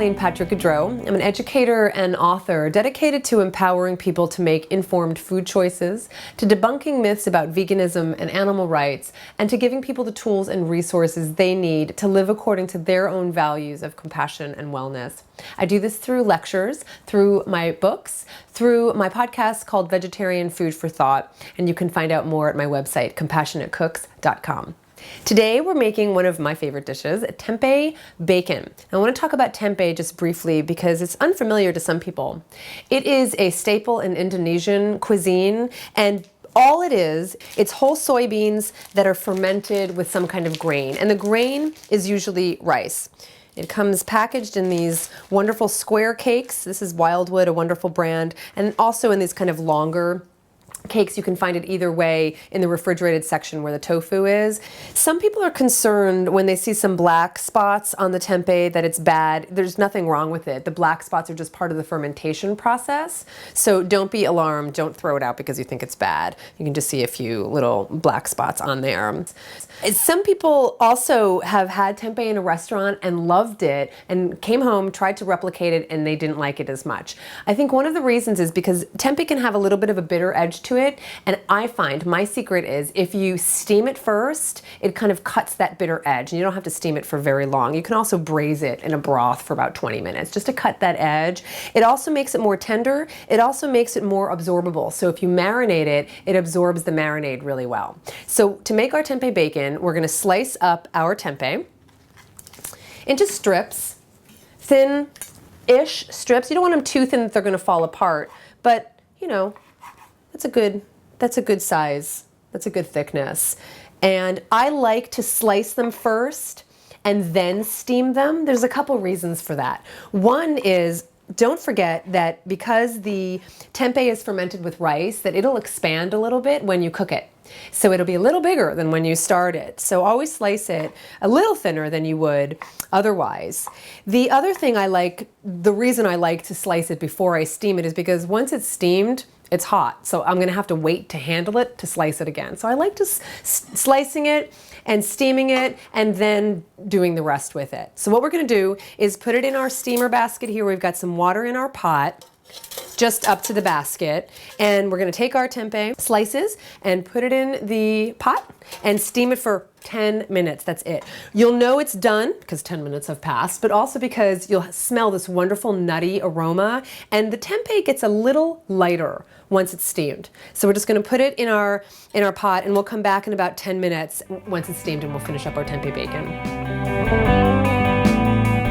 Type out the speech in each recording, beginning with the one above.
Colleen Patrick-Goudreau. I'm an educator and author dedicated to empowering people to make informed food choices, to debunking myths about veganism and animal rights, and to giving people the tools and resources they need to live according to their own values of compassion and wellness. I do this through lectures, through my books, through my podcast called Vegetarian Food for Thought, and you can find out more at my website, compassionatecooks.com. Today we're making one of my favorite dishes, tempeh bacon. I want to talk about tempeh just briefly because it's unfamiliar to some people. It is a staple in Indonesian cuisine, and all it is, it's whole soybeans that are fermented with some kind of grain, and the grain is usually rice. It comes packaged in these wonderful square cakes. This is Wildwood, a wonderful brand, and also in these kind of longer cakes. You can find it either way in the refrigerated section where the tofu is. Some people are concerned when they see some black spots on the tempeh that it's bad. There's nothing wrong with it. The black spots are just part of the fermentation process. So don't be alarmed. Don't throw it out because you think it's bad. You can just see a few little black spots on there. Some people also have had tempeh in a restaurant and loved it and came home, tried to replicate it, and they didn't like it as much. I think one of the reasons is because tempeh can have a little bit of a bitter edge to it, and I find my secret is if you steam it first, it kind of cuts that bitter edge, and you don't have to steam it for very long. You can also braise it in a broth for about 20 minutes just to cut that edge. It also makes it more tender. It also makes it more absorbable. So if you marinate it, it absorbs the marinade really well. So to make our tempeh bacon, we're going to slice up our tempeh into strips, thin-ish strips. You don't want them too thin that they're going to fall apart, but you know, that's a good size. That's a good thickness. And I like to slice them first and then steam them. There's a couple reasons for that. One is, don't forget that because the tempeh is fermented with rice, that it'll expand a little bit when you cook it. So it'll be a little bigger than when you start it. So always slice it a little thinner than you would otherwise. The other thing the reason I like to slice it before I steam it is because once it's steamed, it's hot. So I'm going to have to wait to handle it to slice it again. So I like to slicing it and steaming it and then doing the rest with it. So what we're going to do is put it in our steamer basket here. We've got some water in our pot, just up to the basket, and we're going to take our tempeh slices and put it in the pot and steam it for 10 minutes. That's it. You'll know it's done because 10 minutes have passed, but also because you'll smell this wonderful nutty aroma, and the tempeh gets a little lighter once it's steamed. So we're just going to put it in our pot, and we'll come back in about 10 minutes once it's steamed, and we'll finish up our tempeh bacon.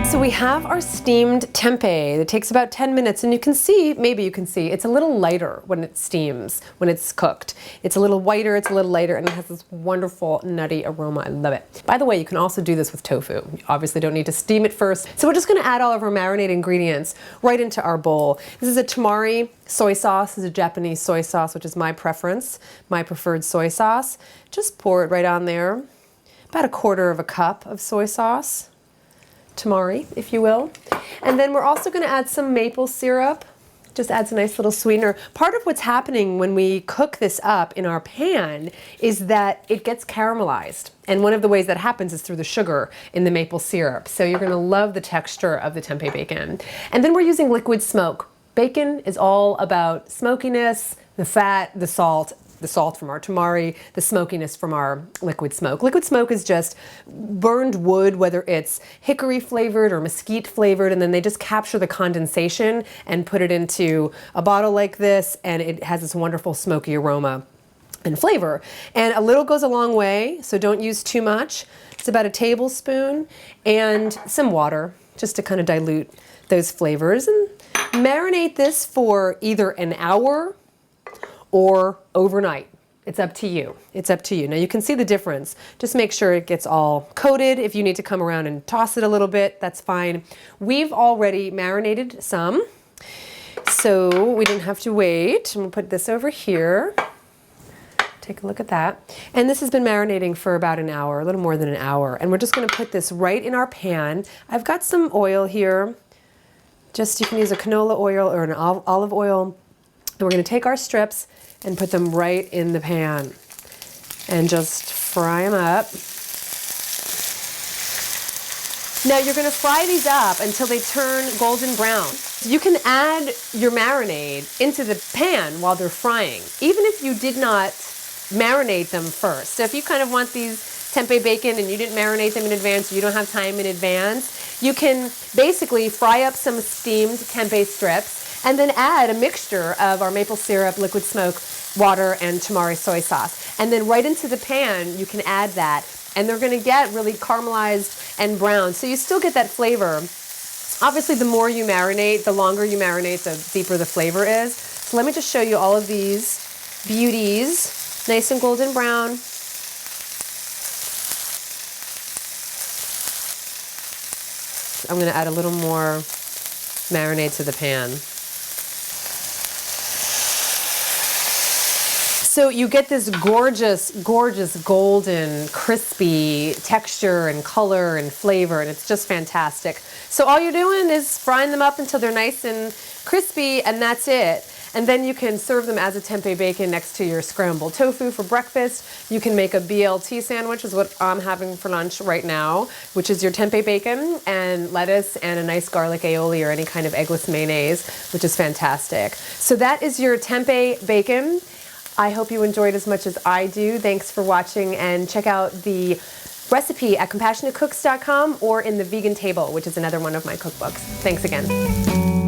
So we have our steamed tempeh. It takes about 10 minutes, and you can see, maybe you can see, it's a little lighter when it steams, when it's cooked. It's a little whiter, it's a little lighter, and it has this wonderful nutty aroma. I love it. By the way, you can also do this with tofu. You obviously don't need to steam it first. So we're just gonna add all of our marinated ingredients right into our bowl. This is a tamari soy sauce. This is a Japanese soy sauce, which is my preference, my preferred soy sauce. Just pour it right on there. About 1/4 cup of soy sauce. Tamari, if you will. And then we're also going to add some maple syrup. Just adds a nice little sweetener. Part of what's happening when we cook this up in our pan is that it gets caramelized. And one of the ways that happens is through the sugar in the maple syrup. So you're going to love the texture of the tempeh bacon. And then we're using liquid smoke. Bacon is all about smokiness, the fat, the salt from our tamari, the smokiness from our liquid smoke. Liquid smoke is just burned wood, whether it's hickory flavored or mesquite flavored, and then they just capture the condensation and put it into a bottle like this, and it has this wonderful smoky aroma and flavor. And a little goes a long way, so don't use too much. It's about 1 tablespoon and some water just to kind of dilute those flavors. And marinate this for either an hour or overnight. It's up to you. It's up to you. Now you can see the difference. Just make sure it gets all coated. If you need to come around and toss it a little bit, that's fine. We've already marinated some, so we didn't have to wait. And we'll put this over here. Take a look at that. And this has been marinating for about an hour, a little more than an hour. And we're just gonna put this right in our pan. I've got some oil here. Just, you can use a canola oil or an olive oil. And we're gonna take our strips and put them right in the pan and just fry them up. Now you're going to fry these up until they turn golden brown. You can add your marinade into the pan while they're frying, even if you did not marinate them first. So if you kind of want these tempeh bacon and you didn't marinate them in advance, or you don't have time in advance, you can basically fry up some steamed tempeh strips and then add a mixture of our maple syrup, liquid smoke, water, and tamari soy sauce. And then right into the pan, you can add that. And they're going to get really caramelized and brown. So you still get that flavor. Obviously, the more you marinate, the longer you marinate, the deeper the flavor is. So let me just show you all of these beauties. Nice and golden brown. I'm going to add a little more marinade to the pan. So you get this gorgeous, gorgeous golden, crispy texture and color and flavor, and it's just fantastic. So all you're doing is frying them up until they're nice and crispy, and that's it. And then you can serve them as a tempeh bacon next to your scrambled tofu for breakfast. You can make a BLT sandwich, is what I'm having for lunch right now, which is your tempeh bacon and lettuce and a nice garlic aioli or any kind of eggless mayonnaise, which is fantastic. So that is your tempeh bacon. I hope you enjoyed as much as I do. Thanks for watching, and check out the recipe at compassionatecooks.com or in the Vegan Table, which is another one of my cookbooks. Thanks again.